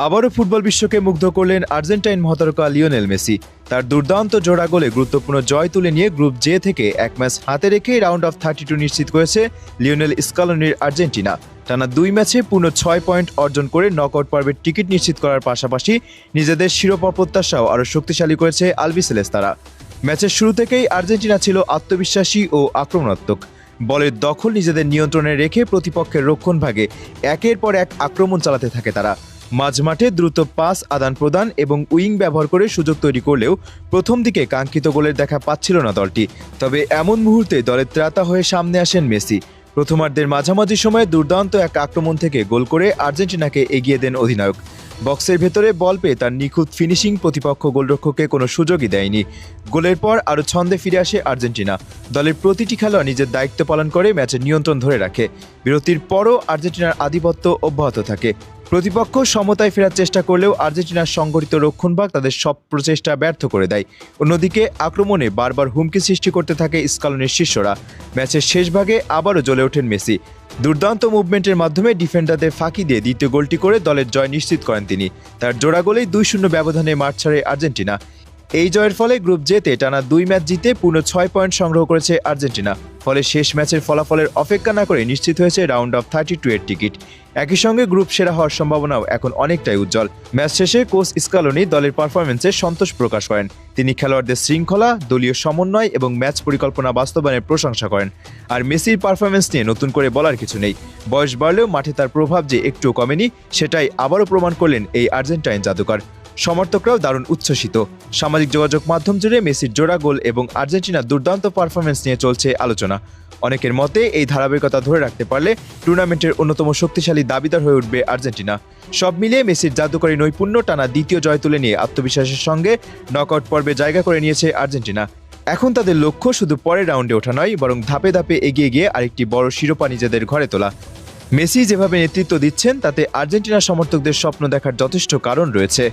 আবারও ফুটবল বিশ্বকে মুগ্ধ করলেন আর্জেন্টাইন মহাতারকা লিওনেল মেসি। তার দুর্দান্ত জোড়া গোলে গুরুত্বপূর্ণ জয় তুলে নিয়ে গ্রুপ জে থেকে এক ম্যাচ হাতে রেখে রাউন্ড অফ 32 নিশ্চিত করেছে লিওনেল স্কালোনির আর্জেন্টিনা। টানা 2 ম্যাচে পূর্ণ 6 পয়েন্ট অর্জন করে নকআউট পর্বের টিকিট নিশ্চিত করার পাশাপাশি নিজেদের শিরোপা প্রত্যাশাও আরও শক্তিশালী করেছে আলবিসেলেস্তারা। ম্যাচের শুরু থেকেই আর্জেন্টিনা ছিল আত্মবিশ্বাসী ও আক্রমণাত্মক। বলের দখল নিজেদের নিয়ন্ত্রণে রেখে প্রতিপক্ষের রক্ষণভাগে একের পর এক আক্রমণ চালাতে থাকে তারা। মাঝমাঠে দ্রুত পাস আদান প্রদান এবং উইং ব্যবহার করে সুযোগ তৈরি করলেও প্রথম দিকে কাঙ্ক্ষিত গোলের দেখা পাচ্ছিল না দলটি। তবে এমন মুহূর্তে দলের ত্রাতা হয়ে সামনে আসেন মেসি। প্রথমার্ধের মাঝামাঝি সময়ে দুর্দান্ত এক আক্রমণ থেকে গোল করে আর্জেন্টিনাকে এগিয়ে দেন অধিনায়ক। বক্সের ভেতরে বল পেয়ে তার নিখুঁত ফিনিশিং প্রতিপক্ষ গোলরক্ষককে কোনো সুযোগই দেয়নি। গোলের পর আরও ছন্দে ফিরে আসে আর্জেন্টিনা। দলের প্রতিটি খেলোয়াড় নিজের দায়িত্ব পালন করে ম্যাচের নিয়ন্ত্রণ ধরে রাখে। বিরতির পরও আর্জেন্টিনার আধিপত্য অব্যাহত থাকে। প্রতিপক্ষ সমতায় ফেরার চেষ্টা করলেও আর্জেন্টিনার সংগঠিত রক্ষণভাগ তাদের সব প্রচেষ্টা ব্যর্থ করে দেয়। অন্যদিকে আক্রমণে বারবার হুমকি সৃষ্টি করতে থাকে স্কালোনির শিষ্যরা। ম্যাচের শেষ ভাগে আবারও জ্বলে ওঠেন মেসি। দুর্দান্ত মুভমেন্টের মাধ্যমে ডিফেন্ডারদের ফাঁকি দিয়ে দ্বিতীয় গোলটি করে দলের জয় নিশ্চিত করেন তিনি। তার জোড়া গোলেই 2-0 ব্যবধানে মাঠ ছাড়ে আর্জেন্টিনা। এই জয়ের ফলে গ্রুপ জেতে টানা 2 ম্যাচ জিতে পূর্ণ 6 পয়েন্ট সংগ্রহ করেছে আর্জেন্টিনা। ফলে শেষ ম্যাচের ফলাফলের অপেক্ষা না করে নিশ্চিত হয়েছে রাউন্ড অফ 32 এর টিকিট। একই সঙ্গে গ্রুপ সেরা হওয়ার সম্ভাবনাও এখন অনেকটাই উজ্জ্বল। ম্যাচ শেষে কোচ স্কালোনি দলের পারফরম্যান্সে সন্তোষ প্রকাশ করেন। তিনি খেলোয়াড়দের শৃঙ্খলা, দলীয় সমন্বয় এবং ম্যাচ পরিকল্পনা বাস্তবায়নের প্রশংসা করেন। আর মেসির পারফরম্যান্স নিয়ে নতুন করে বলার কিছু নেই। বয়স বাড়লেও মাঠে তার প্রভাব যে একটুও কমেনি সেটাই আবারও প্রমাণ করলেন এই আর্জেন্টাইন জাদুকর। সমর্থকরাও দারুণ উচ্ছ্বসিত। সামাজিক যোগাযোগ মাধ্যম জুড়ে মেসির জোড়া গোল এবং আর্জেন্টিনার দুর্দান্ত পারফরম্যান্স নিয়ে চলছে আলোচনা। অনেকের মতে এই ধারাবাহিকতা ধরে রাখতে পারলে টুর্নামেন্টের অন্যতম শক্তিশালী দাবিদার হয়ে উঠবে আর্জেন্টিনা। সব মিলিয়ে মেসির জাদুকরী নৈপুণ্য টানা দ্বিতীয় জয় তুলে নিয়ে আত্মবিশ্বাসের সঙ্গে নকআউট পর্বে জায়গা করে নিয়েছে আর্জেন্টিনা। এখন তাদের লক্ষ্য শুধু পরের রাউন্ডে ওঠা নয়, বরং ধাপে ধাপে এগিয়ে গিয়ে আরেকটি বড় শিরোপা নিজেদের ঘরে তোলা। মেসি যেভাবে নেতৃত্ব দিচ্ছেন তাতে আর্জেন্টিনা সমর্থকদের স্বপ্ন দেখার যথেষ্ট কারণ রয়েছে।